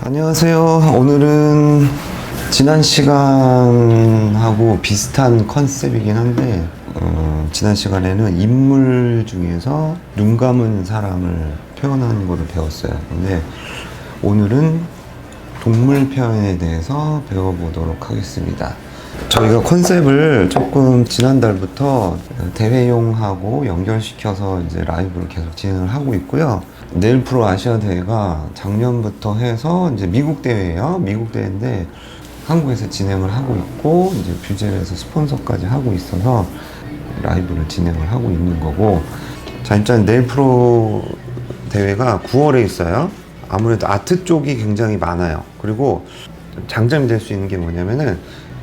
안녕하세요. 오늘은 지난 시간하고 비슷한 컨셉이긴 한데 지난 시간에는 인물 중에서 눈 감은 사람을 표현하는 거를 배웠어요. 근데 오늘은 동물 표현에 대해서 배워보도록 하겠습니다. 저희가 컨셉을 조금 지난달부터 대회용하고 연결시켜서 이제 라이브를 계속 진행을 하고 있고요. 네일 프로 아시아 대회가 작년부터 해서 이제 미국 대회예요. 미국 대회인데 한국에서 진행을 하고 있고 이제 뷰젤에서 스폰서까지 하고 있어서 라이브를 진행을 하고 있는 거고. 자, 일단 네일 프로 대회가 9월에 있어요. 아무래도 아트 쪽이 굉장히 많아요. 그리고 장점이 될 수 있는 게 뭐냐면은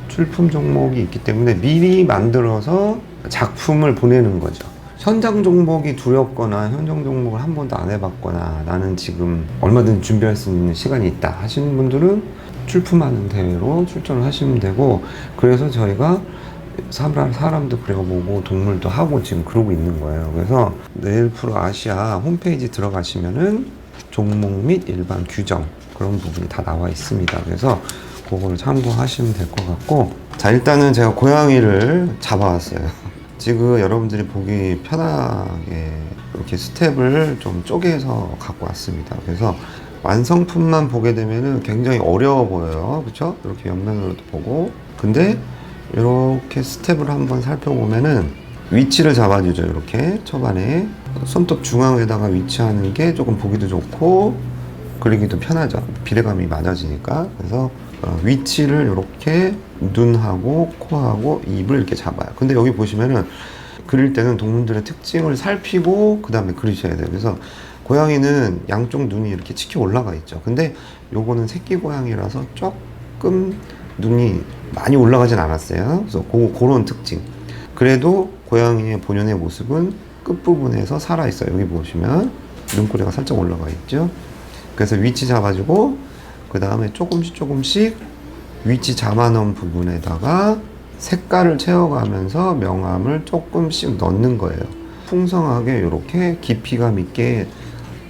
출품 종목이 있기 때문에 미리 만들어서 작품을 보내는 거죠. 현장 종목이 두렵거나 현장 종목을 한 번도 안 해봤거나 나는 지금 얼마든지 준비할 수 있는 시간이 있다 하시는 분들은 출품하는 대회로 출전을 하시면 되고, 그래서 저희가 사람도 그려보고 동물도 하고 지금 그러고 있는 거예요. 그래서 네일 프로 아시아 홈페이지 들어가시면은 종목 및 일반 규정 그런 부분이 다 나와 있습니다. 그래서 그거를 참고하시면 될 것 같고, 자, 일단은 제가 고양이를 잡아왔어요. 지금 여러분들이 보기 편하게 이렇게 스텝을 좀 쪼개서 갖고 왔습니다. 그래서 완성품만 보게 되면은 굉장히 어려워 보여요. 그렇죠? 이렇게 옆면으로도 보고. 근데 이렇게 스텝을 한번 살펴보면은 위치를 잡아주죠. 이렇게 초반에 손톱 중앙에다가 위치하는 게 조금 보기도 좋고 그리기도 편하죠. 비례감이 맞아지니까. 그래서 위치를 이렇게 눈하고 코하고 입을 이렇게 잡아요. 근데 여기 보시면은 그릴 때는 동물들의 특징을 살피고 그 다음에 그리셔야 돼요. 그래서 고양이는 양쪽 눈이 이렇게 치켜 올라가 있죠. 근데 요거는 새끼 고양이라서 조금 눈이 많이 올라가진 않았어요. 그래서 그런 특징. 그래도 고양이의 본연의 모습은 끝부분에서 살아있어요. 여기 보시면 눈꼬리가 살짝 올라가 있죠. 그래서 위치 잡아주고 그 다음에 조금씩 위치 잡아놓은 부분에다가 색깔을 채워가면서 명암을 조금씩 넣는 거예요. 풍성하게 이렇게 깊이감 있게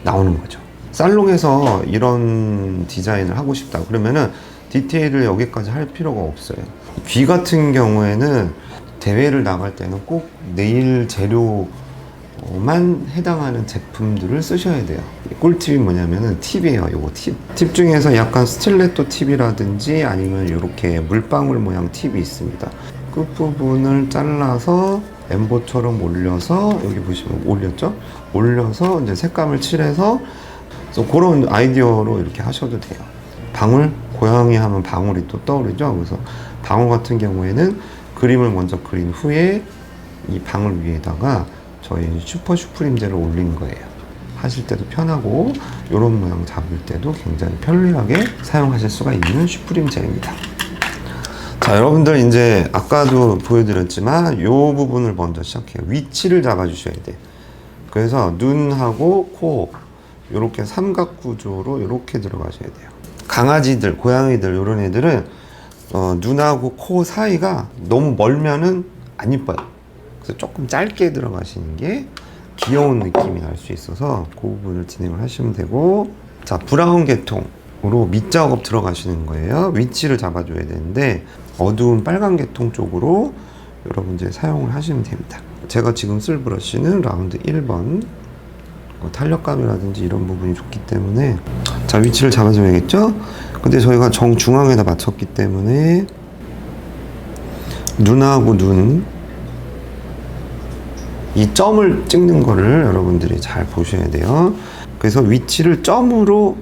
나오는 거죠. 살롱에서 이런 디자인을 하고 싶다 그러면은 디테일을 여기까지 할 필요가 없어요. 귀 같은 경우에는 대회를 나갈 때는 꼭 네일 재료만 해당하는 제품들을 쓰셔야 돼요. 꿀팁이 뭐냐면은 팁이에요. 요거 팁 중에서 약간 스틸레토 팁이라든지 아니면 이렇게 물방울 모양 팁이 있습니다. 끝부분을 잘라서 엠보처럼 올려서 여기 보시면 올렸죠? 올려서 이제 색감을 칠해서 그런 아이디어로 이렇게 하셔도 돼요. 방울, 고양이 하면 방울이 또 떠오르죠? 그래서 방울 같은 경우에는 그림을 먼저 그린 후에 이 방울 위에다가 저희 슈퍼 슈프림젤을 올린 거예요. 하실 때도 편하고 이런 모양 잡을 때도 굉장히 편리하게 사용하실 수가 있는 슈프림젤입니다. 자, 여러분들 이제 아까도 보여드렸지만 이 부분을 먼저 시작해요. 위치를 잡아주셔야 돼. 그래서 눈하고 코 이렇게 삼각 구조로 이렇게 들어가셔야 돼요. 강아지들, 고양이들 이런 애들은 눈하고 코 사이가 너무 멀면은 안 이뻐요. 그래서 조금 짧게 들어가시는 게 귀여운 느낌이 날 수 있어서 그 부분을 진행을 하시면 되고, 자, 브라운 계통으로 밑작업 들어가시는 거예요. 위치를 잡아줘야 되는데 어두운 빨간 계통 쪽으로 여러분들 사용을 하시면 됩니다. 제가 지금 쓸 브러쉬는 라운드 1번 탄력감이라든지 이런 부분이 좋기 때문에, 자, 위치를 잡아줘야겠죠? 근데 저희가 정중앙에다 맞췄기 때문에 눈하고 눈 이 점을 찍는 거를 여러분들이 잘 보셔야 돼요. 그래서 위치를 점으로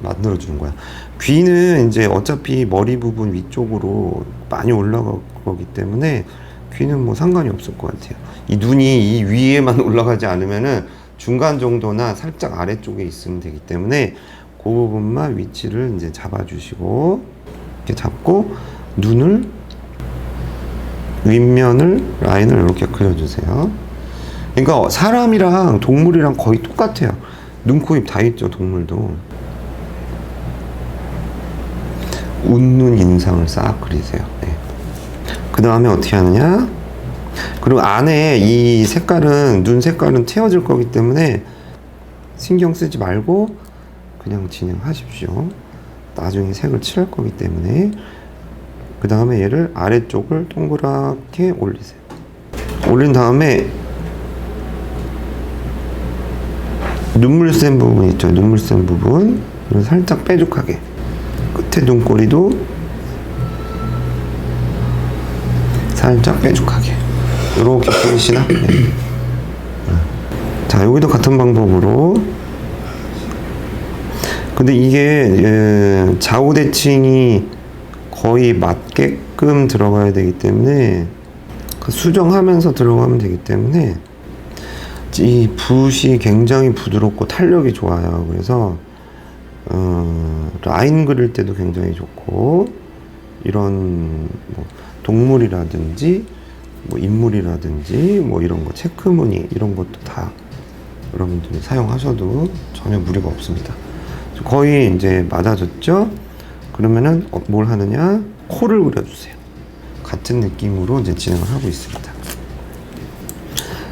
만들어 주는 거야. 귀는 이제 어차피 머리 부분 위쪽으로 많이 올라갈 거기 때문에 귀는 뭐 상관이 없을 것 같아요. 이 눈이 이 위에만 올라가지 않으면은 중간 정도나 살짝 아래쪽에 있으면 되기 때문에 그 부분만 위치를 이제 잡아주시고 이렇게 잡고 눈을 윗면을 라인을 이렇게 그려주세요. 그러니까 사람이랑 동물이랑 거의 똑같아요. 눈, 코, 입 다 있죠, 동물도. 웃는 인상을 싹 그리세요. 네. 그 다음에 어떻게 하느냐? 그리고 안에 이 색깔은, 눈 색깔은 채워질 거기 때문에 신경 쓰지 말고 그냥 진행하십시오. 나중에 색을 칠할 거기 때문에. 그 다음에 얘를 아래쪽을 동그랗게 올리세요. 올린 다음에 눈물 센 부분 있죠. 눈물 센 부분 살짝 빼죽하게, 끝에 눈꼬리도 살짝 빼죽하게 이렇게 보이시나? 네. 자, 여기도 같은 방법으로. 근데 이게 좌우 대칭이 거의 맞게끔 들어가야 되기 때문에, 수정하면서 들어가면 되기 때문에 이 붓이 굉장히 부드럽고 탄력이 좋아요. 그래서 라인 그릴 때도 굉장히 좋고, 이런 뭐 동물이라든지 뭐 인물이라든지 뭐 이런 거, 체크무늬 이런 것도 다 여러분들이 사용하셔도 전혀 무리가 없습니다. 거의 이제 맞아졌죠? 그러면은 뭘 하느냐? 코를 그려주세요. 같은 느낌으로 이제 진행을 하고 있습니다.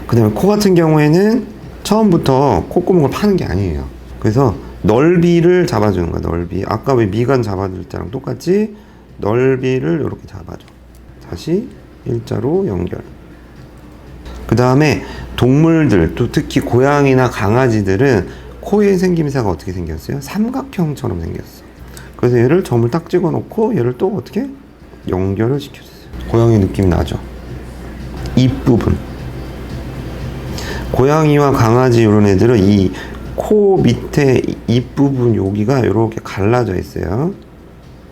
그 다음에 코 같은 경우에는 처음부터 콧구멍을 파는 게 아니에요. 그래서 넓이를 잡아주는 거야. 넓이. 아까 왜 미간 잡아줄 때랑 똑같이 넓이를 이렇게 잡아줘. 다시 일자로 연결. 그 다음에 동물들, 또 특히 고양이나 강아지들은 코의 생김새가 어떻게 생겼어요? 삼각형처럼 생겼어. 그래서 얘를 점을 딱 찍어 놓고 얘를 또 어떻게 연결을 시켜주세요. 고양이 느낌이 나죠? 입 부분. 고양이와 강아지 이런 애들은 이 코 밑에 입 부분 여기가 이렇게 갈라져 있어요.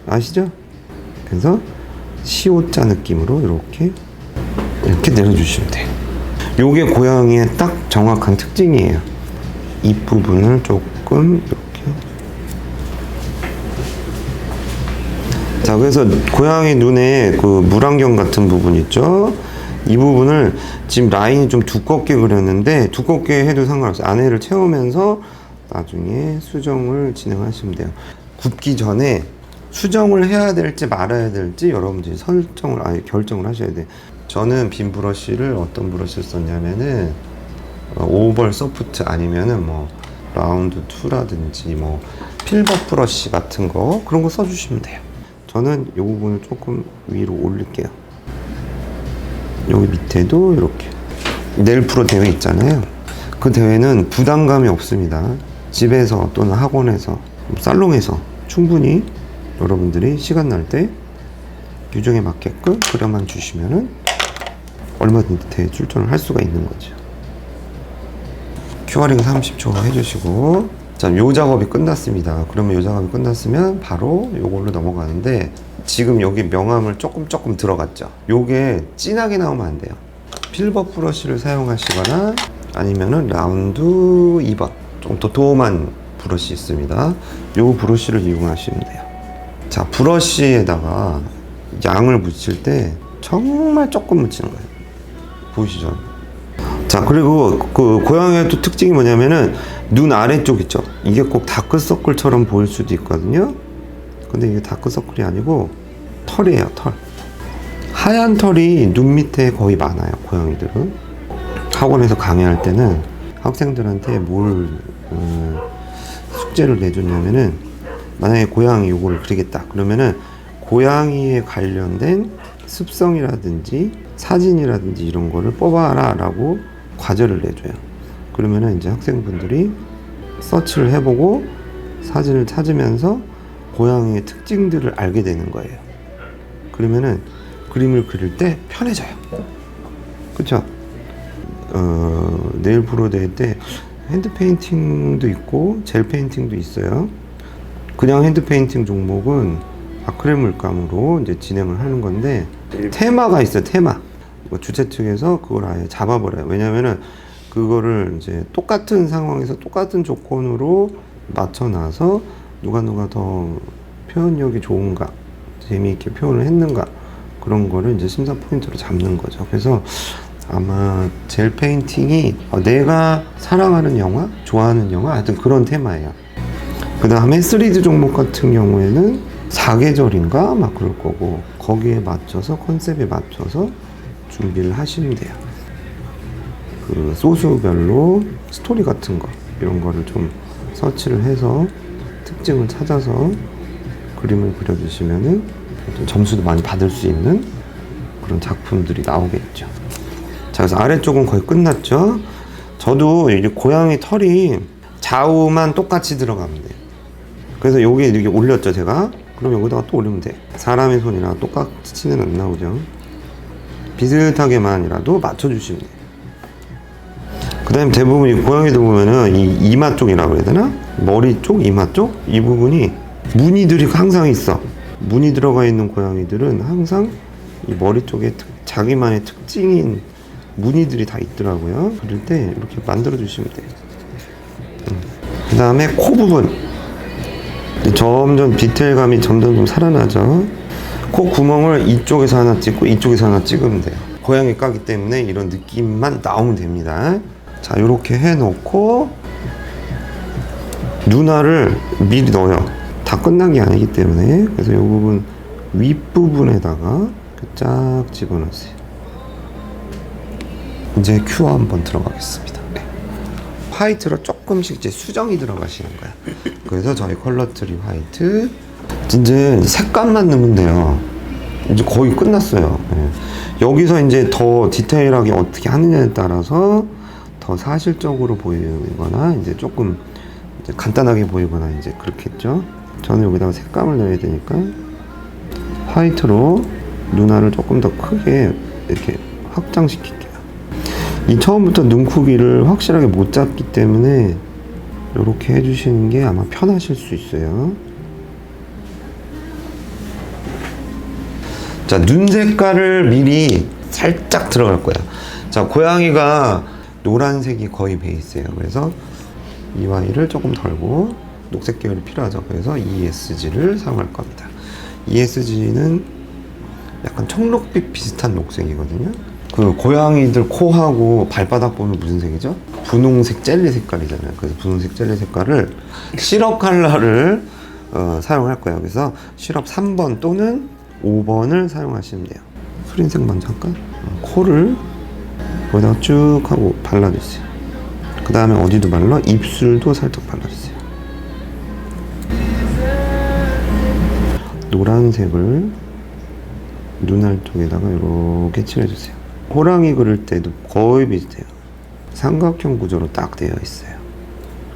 아시죠? 그래서 시옷자 느낌으로 이렇게 내려주시면 돼요. 요게 고양이의 딱 정확한 특징이에요. 입 부분을 조금 이렇게. 자, 그래서 고양이 눈에 그 물안경 같은 부분 있죠? 이 부분을 지금 라인이 좀 두껍게 그렸는데, 두껍게 해도 상관없어요. 안에를 채우면서 나중에 수정을 진행하시면 돼요. 굽기 전에 수정을 해야 될지 말아야 될지 여러분들이 결정을 하셔야 돼요. 저는 빈 브러쉬를 어떤 브러쉬를 썼냐면은 오벌 소프트 아니면은 뭐 라운드 2라든지 뭐 필버 브러쉬 같은 거, 그런 거 써주시면 돼요. 저는 이 부분을 조금 위로 올릴게요. 여기 밑에도 이렇게. 네일 프로 대회 있잖아요. 그 대회는 부담감이 없습니다. 집에서 또는 학원에서, 살롱에서 충분히 여러분들이 시간 날 때 규정에 맞게끔 그려만 주시면은 얼마든지 대회 출전을 할 수가 있는 거죠. 큐어링 30초 해주시고, 자, 요 작업이 끝났습니다. 그러면 요 작업이 끝났으면 바로 요걸로 넘어가는데, 지금 여기 명암을 조금 들어갔죠. 요게 진하게 나오면 안 돼요. 필버 브러쉬를 사용하시거나 아니면은 라운드 2번 좀 도톰한 브러쉬 있습니다. 요 브러쉬를 이용하시면 돼요. 자, 브러쉬에다가 양을 묻힐 때 정말 조금 묻히는 거예요. 보이시죠? 자, 그리고 그 고양이의 또 특징이 뭐냐면은 눈 아래쪽 있죠? 이게 꼭 다크서클처럼 보일 수도 있거든요. 근데 이게 다크서클이 아니고 털이에요. 털. 하얀 털이 눈 밑에 거의 많아요. 고양이들은. 학원에서 강의할 때는 학생들한테 뭘 숙제를 내줬냐면은, 만약에 고양이 요거를 그리겠다 그러면은 고양이에 관련된 습성이라든지 사진이라든지 이런 거를 뽑아라 라고 과제를 내줘요. 그러면은 이제 학생분들이 서치를 해보고 사진을 찾으면서 고양이의 특징들을 알게 되는 거예요. 그러면은 그림을 그릴 때 편해져요. 그쵸? 네일 프로 대회 때 핸드 페인팅도 있고 젤 페인팅도 있어요. 그냥 핸드 페인팅 종목은 아크릴 물감으로 이제 진행을 하는 건데, 테마가 있어요. 테마. 주최 측에서 그걸 아예 잡아버려요. 왜냐면은 그거를 이제 똑같은 상황에서 똑같은 조건으로 맞춰놔서 누가 더 표현력이 좋은가, 재미있게 표현을 했는가, 그런 거를 이제 심사 포인트로 잡는 거죠. 그래서 아마 젤 페인팅이 내가 사랑하는 영화, 좋아하는 영화, 하여튼 그런 테마예요. 그 다음에 3D 종목 같은 경우에는 사계절인가 막 그럴 거고, 거기에 맞춰서, 컨셉에 맞춰서 준비를 하시면 돼요. 그 소수별로 스토리 같은 거, 이런 거를 좀 서치를 해서 특징을 찾아서 그림을 그려주시면은 점수도 많이 받을 수 있는 그런 작품들이 나오겠죠. 자, 그래서 아래쪽은 거의 끝났죠. 저도 이제 고양이 털이 좌우만 똑같이 들어가면 돼요. 그래서 여기 이렇게 올렸죠, 제가. 그럼 여기다가 또 올리면 돼. 사람의 손이랑 똑같이는 안 나오죠. 비슷하게만이라도 맞춰주시면 돼요. 그 다음에 대부분 이 고양이들 보면은 이 이마 쪽이라고 해야 되나? 머리 쪽, 이마 쪽? 이 부분이 무늬들이 항상 있어. 무늬 들어가 있는 고양이들은 항상 이 머리 쪽에 자기만의 특징인 무늬들이 다 있더라고요. 그럴 때 이렇게 만들어 주시면 돼요. 그 다음에 코 부분. 점점 디테일감이 점점 좀 살아나죠. 코 구멍을 이쪽에서 하나 찍고 이쪽에서 하나 찍으면 돼요. 고양이 까기 때문에 이런 느낌만 나오면 됩니다. 자, 이렇게 해놓고 눈알을 미리 넣어요. 다 끝난 게 아니기 때문에. 그래서 이 부분 윗부분에다가 쫙 집어넣으세요. 이제 큐어 한번 들어가겠습니다. 네. 화이트로 조금씩 이제 수정이 들어가시는 거야. 그래서 저희 컬러 트리 화이트. 이제 색감만 넣으면 돼요. 이제 거의 끝났어요. 네. 여기서 이제 더 디테일하게 어떻게 하느냐에 따라서 더 사실적으로 보이거나 이제 조금 이제 간단하게 보이거나 이제 그렇겠죠. 저는 여기다가 색감을 넣어야 되니까 화이트로 눈알을 조금 더 크게 이렇게 확장시킬게요. 이 처음부터 눈 크기를 확실하게 못 잡기 때문에 이렇게 해주시는 게 아마 편하실 수 있어요. 자, 눈 색깔을 미리 살짝 들어갈 거야. 자, 고양이가 노란색이 거의 베이스예요. 그래서 EY를 조금 덜고 녹색 계열이 필요하죠. 그래서 ESG를 사용할 겁니다. ESG는 약간 청록빛 비슷한 녹색이거든요. 그 고양이들 코하고 발바닥 보면 무슨 색이죠? 분홍색 젤리 색깔이잖아요. 그래서 분홍색 젤리 색깔을 시럽 컬러를 사용할 거예요. 그래서 시럽 3번 또는 5번을 사용하시면 돼요. 크림색 먼저 할까? 코를 거기다가 쭉 하고 발라주세요. 그 다음에 어디도 발라? 입술도 살짝 발라주세요. 노란색을 눈알 쪽에다가 이렇게 칠해주세요. 호랑이 그릴 때도 거의 비슷해요. 삼각형 구조로 딱 되어 있어요.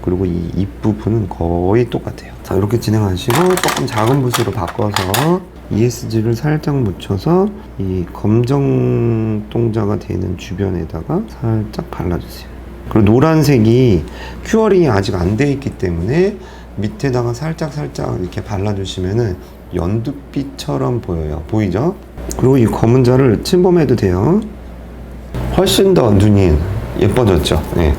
그리고 이 입 부분은 거의 똑같아요. 자, 이렇게 진행하시고 조금 작은 붓으로 바꿔서 ESG를 살짝 묻혀서 이 검정 동자가 되는 주변에다가 살짝 발라주세요. 그리고 노란색이 큐어링이 아직 안 돼 있기 때문에 밑에다가 살짝 이렇게 발라주시면은 연두빛처럼 보여요. 보이죠? 그리고 이 검은 자를 침범해도 돼요. 훨씬 더 눈이 예뻐졌죠. 네.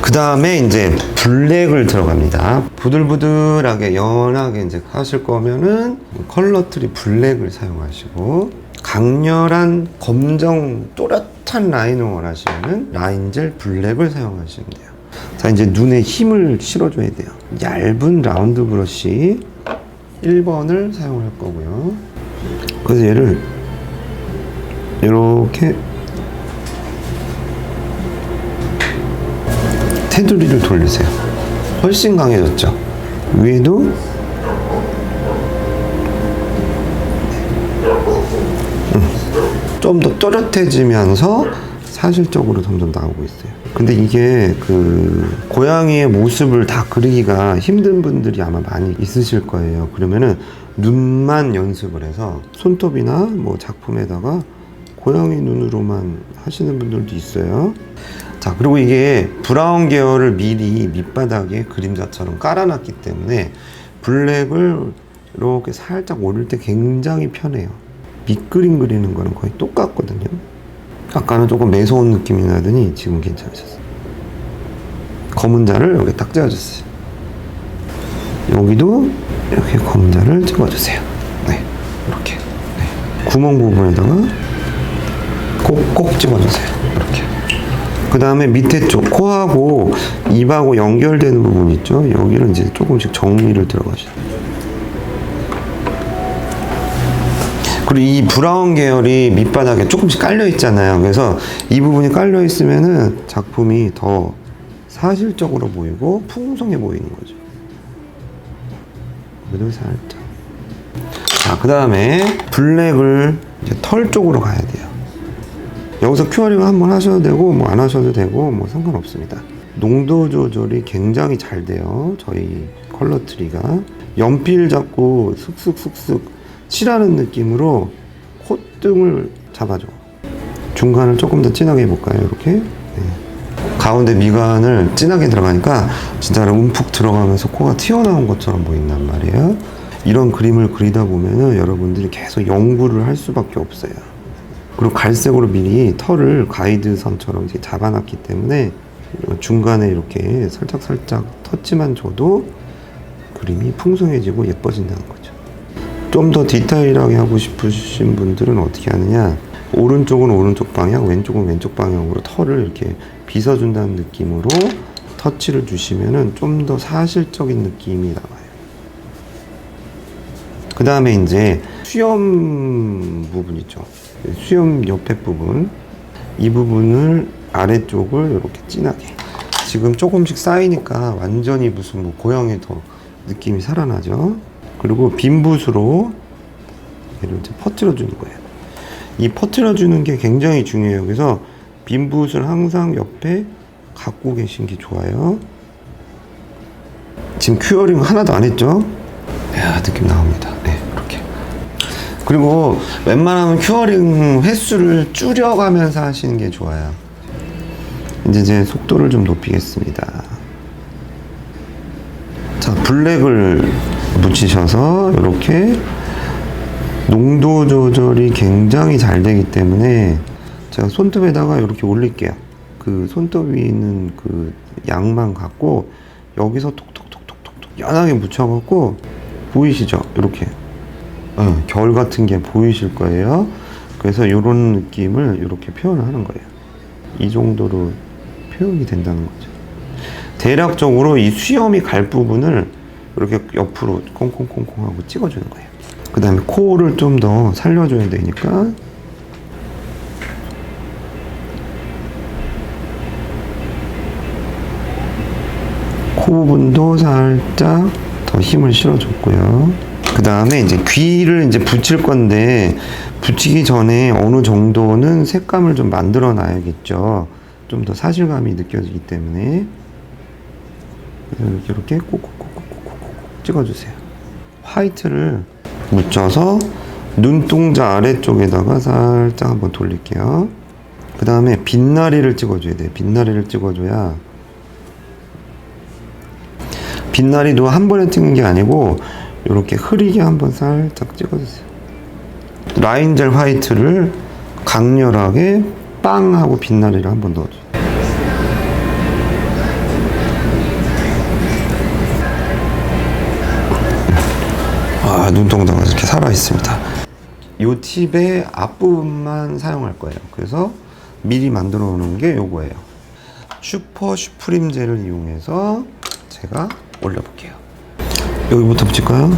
그 다음에 이제 블랙을 들어갑니다. 부들부들하게 연하게 이제 하실 거면은 컬러 트리 블랙을 사용하시고, 강렬한 검정 또렷한 라인을 원하시면은 라인젤 블랙을 사용하시면 돼요. 자, 이제 눈에 힘을 실어줘야 돼요. 얇은 라운드 브러쉬 1번을 사용할 거고요. 그래서 얘를 이렇게 테두리를 돌리세요. 훨씬 강해졌죠. 위에도 좀 더 또렷해지면서 사실적으로 점점 나오고 있어요. 근데 이게 그 고양이의 모습을 다 그리기가 힘든 분들이 아마 많이 있으실 거예요. 그러면은 눈만 연습을 해서 손톱이나 뭐 작품에다가 고양이 눈으로만 하시는 분들도 있어요. 자, 그리고 이게 브라운 계열을 미리 밑바닥에 그림자처럼 깔아놨기 때문에 블랙을 이렇게 살짝 올릴 때 굉장히 편해요. 밑그림 그리는 거는 거의 똑같거든요. 아까는 조금 매서운 느낌이 나더니 지금 괜찮으셨어요. 검은 자를 여기 딱 찍어주세요. 여기도 이렇게 검은 자를 찍어주세요. 네, 이렇게. 네. 구멍 부분에다가 꼭 찍어주세요. 이렇게. 그 다음에 밑에 쪽 코하고 입하고 연결되는 부분 있죠? 여기를 이제 조금씩 정리를 들어가셔요. 그리고 이 브라운 계열이 밑바닥에 조금씩 깔려 있잖아요. 그래서 이 부분이 깔려 있으면은 작품이 더 사실적으로 보이고 풍성해 보이는 거죠. 여기도 살짝. 자, 그 다음에 블랙을 이제 털 쪽으로 가야 돼요. 여기서 큐어링을 한번 하셔도 되고 뭐 안 하셔도 되고 뭐 상관없습니다. 농도 조절이 굉장히 잘 돼요. 저희 컬러 트리가 연필 잡고 슥슥슥슥 칠하는 느낌으로 콧등을 잡아줘. 중간을 조금 더 진하게 해볼까요? 이렇게. 네. 가운데 미간을 진하게 들어가니까 진짜 움푹 들어가면서 코가 튀어나온 것처럼 보인단 말이에요. 이런 그림을 그리다 보면은 여러분들이 계속 연구를 할 수밖에 없어요. 그리고 갈색으로 미리 털을 가이드선처럼 이렇게 잡아놨기 때문에 중간에 이렇게 살짝살짝 터치만 줘도 그림이 풍성해지고 예뻐진다는 거죠. 좀 더 디테일하게 하고 싶으신 분들은 어떻게 하느냐, 오른쪽은 오른쪽 방향, 왼쪽은 왼쪽 방향으로 털을 이렇게 빗어준다는 느낌으로 터치를 주시면은 좀 더 사실적인 느낌이 나와요. 그 다음에 이제 수염 부분 있죠. 수염 옆에 부분, 이 부분을 아래쪽을 이렇게 진하게, 지금 조금씩 쌓이니까 완전히 무슨 뭐 고양이 더 느낌이 살아나죠. 그리고 빈 붓으로 얘를 이제 퍼뜨려 주는 거예요. 이 퍼뜨려 주는 게 굉장히 중요해요. 그래서 빈 붓을 항상 옆에 갖고 계신 게 좋아요. 지금 큐어링 하나도 안 했죠? 이야, 느낌 나옵니다. 네, 이렇게. 그리고 웬만하면 큐어링 횟수를 줄여가면서 하시는 게 좋아요. 이제 제 속도를 좀 높이겠습니다. 자, 블랙을 묻히셔서 이렇게 농도 조절이 굉장히 잘 되기 때문에 제가 손톱에다가 이렇게 올릴게요. 그 손톱 위에 있는 그 양만 갖고 여기서 톡톡톡톡톡 연하게 묻혀갖고, 보이시죠? 이렇게 결 같은 게 보이실 거예요. 그래서 이런 느낌을 이렇게 표현을 하는 거예요. 이 정도로 표현이 된다는 거죠. 대략적으로 이 수염이 갈 부분을 이렇게 옆으로 콩콩콩콩 하고 찍어주는 거예요. 그 다음에 코를 좀 더 살려줘야 되니까 코 부분도 살짝 더 힘을 실어줬고요. 그 다음에 이제 귀를 이제 붙일 건데, 붙이기 전에 어느 정도는 색감을 좀 만들어 놔야겠죠. 좀 더 사실감이 느껴지기 때문에. 이렇게 콕콕콕콕콕콕 찍어주세요. 화이트를 묻혀서 눈동자 아래쪽에다가 살짝 한번 돌릴게요. 그 다음에 빛나리를 찍어줘야 돼요. 빛나리를 찍어줘야, 빛나리도 한 번에 찍는 게 아니고 이렇게 흐리게 한번 살짝 찍어주세요. 라인젤 화이트를 강렬하게 빵 하고 빛나리를 한번 넣어줘요. 아, 눈동자가 이렇게 살아있습니다. 이 팁의 앞부분만 사용할 거예요. 그래서 미리 만들어 놓은 게 요거예요. 슈퍼 슈프림 젤을 이용해서 제가 올려볼게요. 여기부터 붙일까요? 네.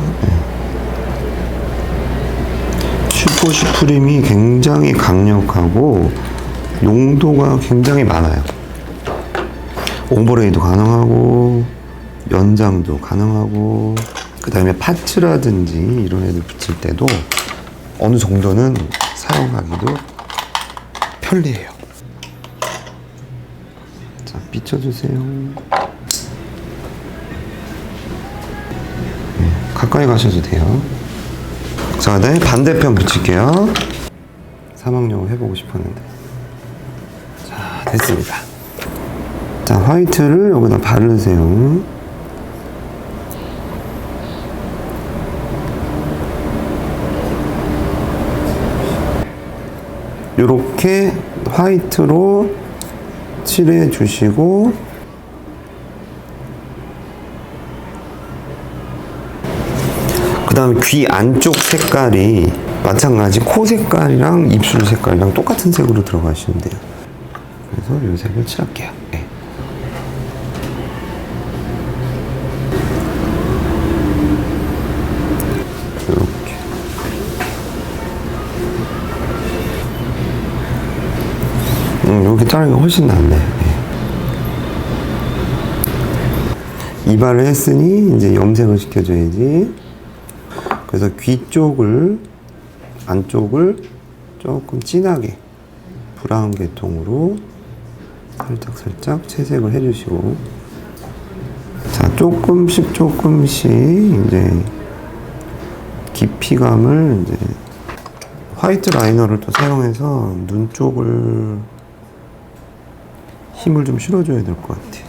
슈퍼 슈프림이 굉장히 강력하고 농도가 굉장히 많아요. 오버레이도 가능하고 연장도 가능하고, 그 다음에 파츠라든지 이런 애들 붙일 때도 어느 정도는 사용하기도 편리해요. 자, 비춰주세요. 가까이 가셔도 돼요. 자, 네, 반대편 붙일게요. 사막여우 해보고 싶었는데. 자, 됐습니다. 자, 화이트를 여기다 바르세요. 이렇게 화이트로 칠해 주시고, 그 다음에 귀 안쪽 색깔이 마찬가지 코 색깔이랑 입술 색깔이랑 똑같은 색으로 들어가시면 돼요. 그래서 이 색을 칠할게요. 네. 이렇게. 이렇게 자르는 게 훨씬 낫네. 네. 이발을 했으니 이제 염색을 시켜줘야지. 그 그래서 귀 쪽을, 안쪽을 조금 진하게 브라운 계통으로 살짝 채색을 해주시고, 자, 조금씩 이제 깊이감을 이제 화이트 라이너를 또 사용해서 눈 쪽을 힘을 좀 실어줘야 될 것 같아요.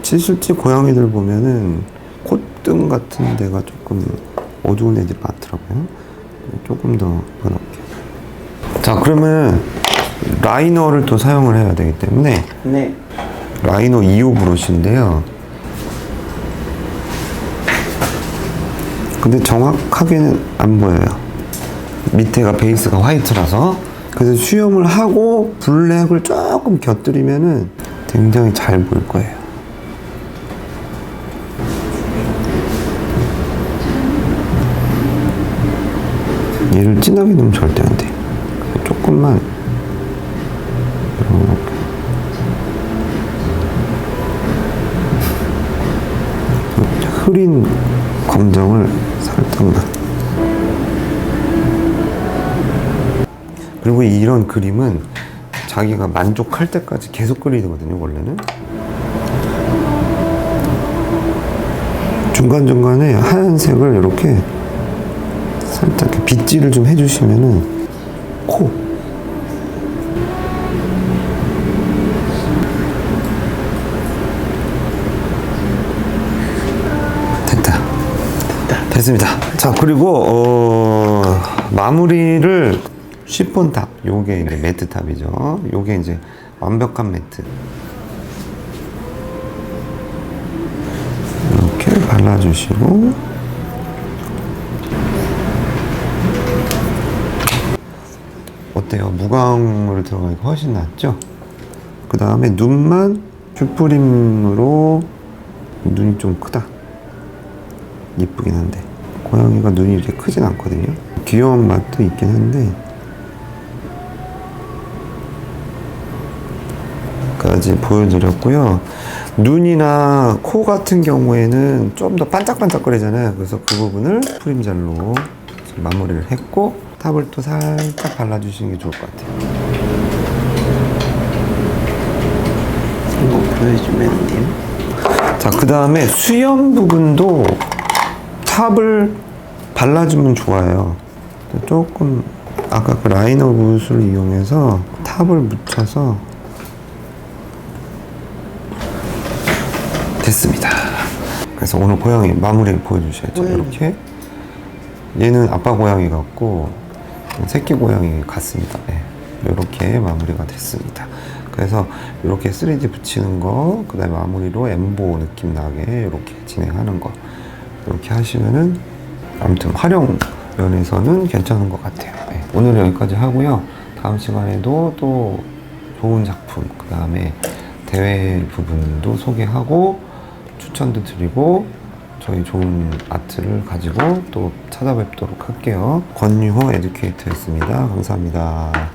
칠수집 고양이들 보면은 콧등 같은 데가 조금 어두운 애들이 많더라고요. 조금 더 넣을게요. 자, 그러면 라이너를 또 사용을 해야 되기 때문에 네. 라이너 2호 브러쉬인데요. 근데 정확하게는 안 보여요. 밑에가 베이스가 화이트라서. 그래서 수염을 하고 블랙을 조금 곁들이면은 굉장히 잘 보일 거예요. 얘를 진하게 넣으면 절대 안 돼. 조금만 이렇게 흐린 검정을 살짝만. 그리고 이런 그림은 자기가 만족할 때까지 계속 그리야 되거든요, 원래는. 중간중간에 하얀색을 이렇게 살짝 이렇게 빗질을 좀 해주시면은 코. 됐습니다. 자, 그리고 마무리를 쉬폰탑, 요게 이제 매트탑이죠. 요게 이제 완벽한 매트. 이렇게 발라주시고, 어때요? 무광으로 들어가니까 훨씬 낫죠? 그 다음에 눈만 슈프림으로, 눈이 좀 크다. 이쁘긴 한데 고양이가 눈이 이렇게 크진 않거든요. 귀여운 맛도 있긴 한데, 까지 보여드렸고요. 눈이나 코 같은 경우에는 좀 더 반짝반짝거리잖아요. 그래서 그 부분을 프림젤로 마무리를 했고, 탑을 또 살짝 발라주시는 게 좋을 것 같아요. 이거 보여주면 돼요? 자, 그 다음에 수염 부분도 탑을 발라주면 좋아요. 조금 아까 그 라이너 붓을 이용해서 탑을 묻혀서 됐습니다. 그래서 오늘 고양이 마무리를 보여주셔야죠. 이렇게 얘는 아빠 고양이 같고 새끼 고양이 같습니다. 네. 이렇게 마무리가 됐습니다. 그래서 이렇게 3D 붙이는 거, 그 다음에 마무리로 엠보 느낌 나게 이렇게 진행하는 거, 이렇게 하시면은 아무튼 활용 면에서는 괜찮은 것 같아요. 네. 오늘은 여기까지 하고요. 다음 시간에도 또 좋은 작품, 그 다음에 대회 부분도 소개하고 추천도 드리고 저희 좋은 아트를 가지고 또 찾아뵙도록 할게요. 권유호 에듀케이터였습니다. 감사합니다.